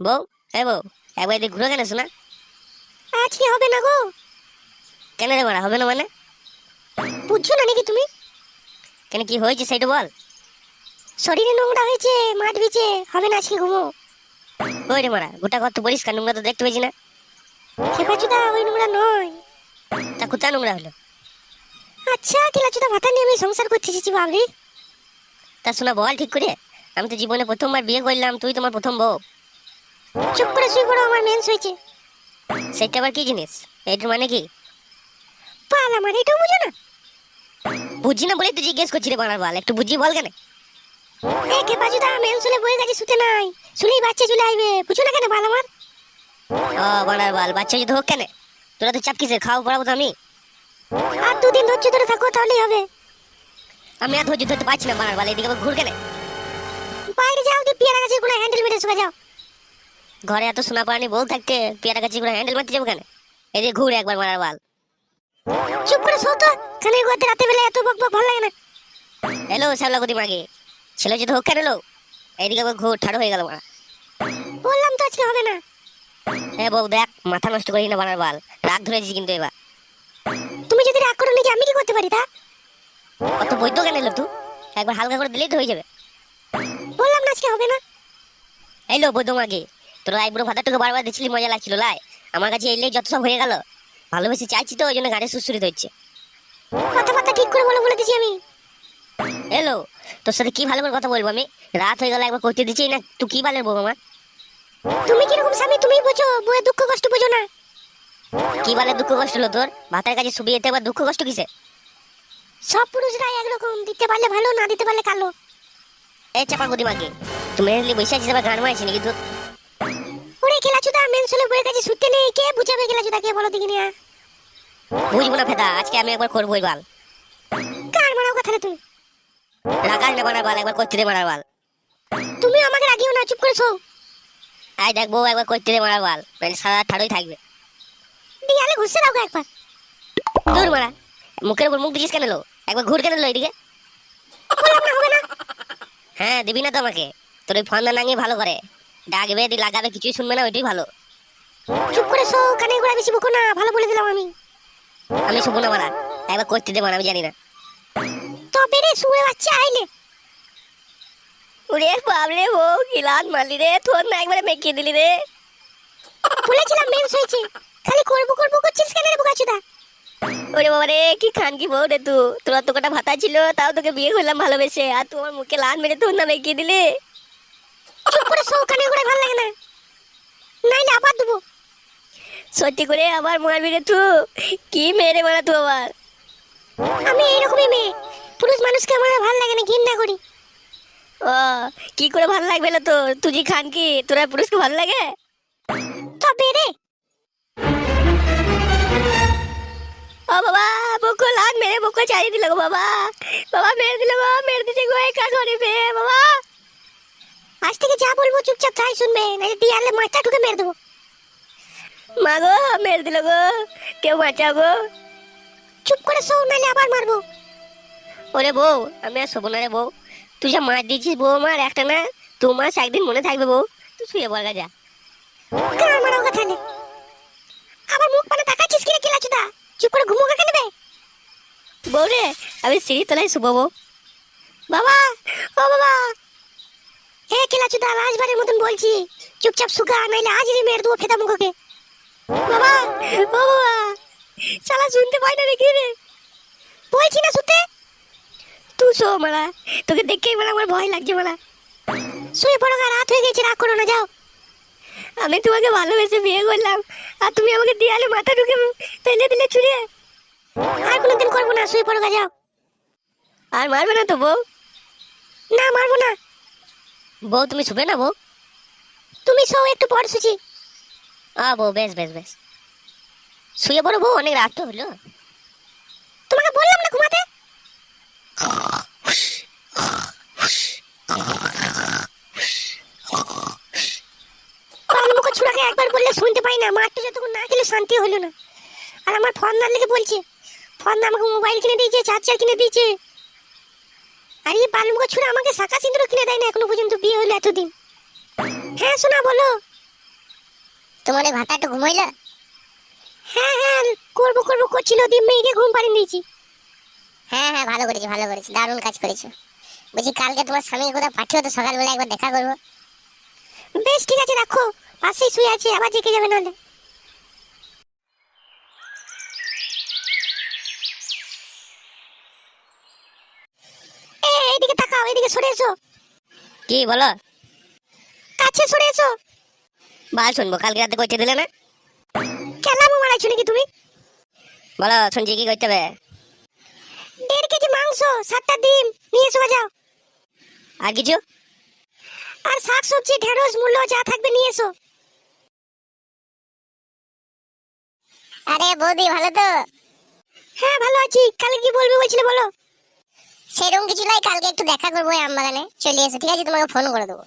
বউ, হ্যাঁ বউ, একবার এদিকে ঘুরে কেন শোনা? আজকে হবে না গো। কেন রে মারা হবে না মানে? বুঝছো না নাকি তুমি? কেন কি হয়েছে সেটা বল। শরীরে নোংরা হয়েছে, মাঠ ভিজে, হবে না আজকে ঘুমো। ওই রে মারা, গোটা ঘর তো পরিষ্কার, নোংরা তো দেখতে পেয়েছি না। খেপাচুদা ওই নোংরা নয়। তা কোথা নোংরা হলো? আচ্ছা খেলাচুদা ভাতা নিয়ে আমি সংসার করতে এসেছি বাবরি। তা শোনা বল ঠিক করে। আমি তো জীবনে প্রথমবার বিয়ে করলাম, তুই তোমার প্রথম বউ। চুপ করে শুয়ে পড়ো, আমার মেন্স হয়েছে। সেটা আবার কি জিনিস? এটার মানে কি? পাল আমার, এটাও বুঝো না? বুঝি না বলে তুই জিজ্ঞেস করছি রে বানার বাল, একটু বুঝিয়ে বল কেন। এ খেপাচুদা মেন্স হলে বইয়ের কাছে শুতে নাই, শুনেই বাচ্চা চলে আইবে, বুঝো না কেন পাল আমার? ও বানার বাল, বাচ্চা যদি হোক কেন? তোরা তো চাপ কিসের, খাওয়া পড়াবো তো আমি। আর দুদিন ধৈর্য ধরে থাকো তাহলেই হবে। আমি আর ধৈর্য ধরতে পারছি না বানার বাল, এদিকে আবার ঘুর কেন? বাইরে যাও, দিয়ে পেয়ারা গাছের কোনো হ্যান্ডেল মেরে শুকা যাও। ঘরে এত সোনা পানি বউ থাকতে পেয়ারা গাছি করে হ্যান্ডেল মারতে যাবো কেন? এদিকে ঘুরে একবার মারার বাল। চুপ করে শো তো, কানের গোয়াতে রাতে বেলা এত বক বক ভালো লাগে না। হ্যালো শ্যামলাগতি মাগে, ছেলে যদি হোক কেন এলো? এইদিকে আবার ঘুর ঠাড়ো হয়ে গেল মারা। বললাম তো আজকে হবে না। হ্যাঁ বউ দেখ, মাথা নষ্ট করিস না বানার বাল, রাগ ধরেছিস কিন্তু এবার। তুমি যদি রাগ করো নাকি আমি কি করতে পারি তা? অত বৈদ্য কেন এলো তুই? একবার হালকা করে দিলেই তো হয়ে যাবে। বললাম না আজকে হবে না। এইলো বৈদ্য মাগে, তোর আইবুড়ো ভাতাটাকে বারবার দিচ্ছিলি, মজা লাগছিল লাই। আমার কাছে এলেই যত সব হয়ে গেল। ভালোবেসে চাইছি তো, ওই জন্য গাড়ি সুরসুরিত হচ্ছে। কথাবার্তা ঠিক করে বলো বলে দিছি আমি। এলো, তোর সাথে কি ভালো করে কথা বলবো আমি? রাত হয়ে গেল, একবার করতে দিচ্ছি না, তুই কি বালের বউ আমার? তুমি কিরকম স্বামী তুমি বোঝো, বউয়ের দুঃখ কষ্ট বোঝো না। কি বালের দুঃখ কষ্ট হলো তোর? ভাতার কাছে শুবিয়ে যেতে আবার দুঃখ কষ্ট কিসে? সব পুরুষরাই একরকম, দিতে পারলে ভালো, না দিতে পারলে কালো। এই চাপা গদি মাগে, তুমি মেনলি বসে আছিস, আবার গান মারছি নাকি তোর? ওরে খেলাচুদা মেন ছেলে বউয়ের কাছে শুতে নেই, কে বুঝাবে খেলাচুদা, কে বলো দেখি না। বুঝবো না ফেদা, আজকে আমি একবার করবোই বাল। কার মারাও কথা না তুমি। রাগাস না বানার বাল, একবার করতে দে মারার বাল। তুমি আমাকে রাগিও না, চুপ করে শো। আই দেখবো, একবার করতে দে মারার বাল, মানে সারা রাত ঠাড়োই থাকবে। দিয়ালে ঘুষে দাও গো একবার। দূর মারা, মুখের উপর মুখ দিছিস কেন লো? একবার ঘুর কেন লো এদিকে? বললাম না হবে না। হ্যাঁ দিবি না তো আমাকে? তোর ওই ফোন নাঙিয়ে ভালো করে ডাকবে, দি লাগাবে, কিছুই শুনবে না, ওইটাই ভালো। চুপ করে শো, কানে গোড়া বেশি বকো না, ভালো বলে দিলাম আমি। আমি শুভ না মারা, একবার করতে দে মারা, আমি জানি না। তবে রে শুয়ে বাচ্চা আইলে। ওরে বাবরে বউ, কি লাত মারলি রে, তোর না একবারে মেকিয়ে দিলি রে। বলেছিলাম মেন্স হয়েছে, খালি করবো করবো করছিস কেন রে বোকাচুদা? ওরে বাবা রে, কি খান কি বউ রে তুই, তোর তো কটা ভাতা ছিল, তাও তোকে বিয়ে করলাম ভালোবেসে, আর তুই আমার মুখে লাত মেরে তোর না মেকিয়ে দিলি। চুপ করে শো, কানে গোড়া ভালো লাগে না, নাইলে আবার দেবো। সত্যি করে আবার মারবি রে তুই? কি মেরে মারা তুই আবার? আমি এইরকমই মেয়ে, পুরুষ মানুষকে আমার ভালো লাগে না, ঘৃণা করি। ও, কি করে ভালো লাগবে না তোর? তুই যে খান কি, তোরা পুরুষকে ভালো লাগে? তবে রে ও বাবা, বকো লাত মেরে বকো চালিয়ে দিল গো বাবা। বাবা মেরে দিল গো, মেরে দিছে গো, একা করে বে বাবা। আজ থেকে যা বলবো চুপচাপ তাই শুনবে, নাহলে দিয়ালে মাথা ঢুকে মেরে দেবো। মা গো, মেরে দিল গো, কেউ বাঁচাও গো। চুপ করে শো, নাহলে আবার মারবো। ওরে বউ, আমি আর শোবো না রে বউ। তুই যা মার দিয়েছিস বউ আমার, একটা না 2 মাস একদিন মনে থাকবে বউ। তুই শুয়ে পড় গা যা। কার মারাও কথা নেই, আবার মুখ পানে তাকাচ্ছিস কিরে কিলাচুদা? চুপ করে ঘুমো কাকে নেবে? বউ রে, আমি সিঁড়ি তলায় শুবো বউ। বাবা, ও বাবা, হে কিলাচুদা লাশবারের মতন বলছি, চুপচাপ শুকা, নাহলে আজই মেরে দেবো ফেদা মুখকে। বাবা, ও বাবা, শালা শুনতে পাই না রে, কি রে? বলছি না শুতে। তুই শো মারা, তোকে দেখেই মারা আমার ভয় লাগছে মারা। শুয়ে পড়ো গা, রাত হয়ে গেছে, রাগ করো না, যাও। আমি তোমাকে ভালোবেসে বিয়ে করলাম, আর তুমি আমাকে দেয়ালে মাথা ঢুকে ফেলে দিলে ছুঁড়ে। আর কোনোদিন করবো না, শুয়ে পড়ো গা, যাও। আর মারবে না তো বউ? না মারবো না। বউ তুমি শুবে না বউ? তুমি শো, একটু পর শুছি। বউ বেশ বেশ বেশ, শুয়ে পড়ো বউ, অনেক রাত তো হলো। তোমাকে বললাম না ঘুমাতে। মুখ ছুড়াকে একবার বললে শুনতে পাই না, মারতে যতক্ষণ না গেলে শান্তি হলো না। আর আমার ফোন না লেগে বলছে, ফোন না আমাকে মোবাইল কিনে দিয়েছে, চার্জার কিনে দিয়েছে। আর এই বালমুখ ছুড়ে আমাকে শাখা সিঁদুর কিনে দেয় না এখনো পর্যন্ত, বিয়ে হলো এতদিন। হ্যাঁ শোনা বলো। তোমার এই ভাতাটা ঘুমাইলা? হ্যাঁ হ্যাঁ, করবো করবো করছিল, দিয়ে মেয়েকে ঘুম পাড়িয়ে দিয়েছি। হ্যাঁ হ্যাঁ, ভালো করেছো ভালো করেছো, দারুণ কাজ করেছো। বলছি কালকে তোমার স্বামীকে কোথাও পাঠিও তো, সকালবেলা একবার দেখা করবো। বেশ ঠিক আছে, রাখো, পাশেই শুয়ে আছে, আবার জেগে যাবে নাহলে। এইদিকে তাকাও, এইদিকে সরে এসো, কি বলো? কাছে সরে এসো। বাল শুনবো, কালকে রাতে করতে দিলে না? কেলামো মারাইছো নাকি তুমি? বলো, শুনছি কি করতে হবে? 1.5 কেজি মাংস, 7টা ডিম নিয়ে এসো, যাও। আর কিছু? আর শাক সবজি, ঢেঁড়স, মূলো যা থাকবে নিয়ে এসো। আরে বৌদি, ভালো তো? হ্যাঁ ভালো আছি। কালকে কি বলবে বলছিলে বলো? সেরকম কিছু নাই, কালকে একটু দেখা করবো এই আমবাগানে, চলে এসো, ঠিক আছে? তোমাকে ফোন করে দেবো।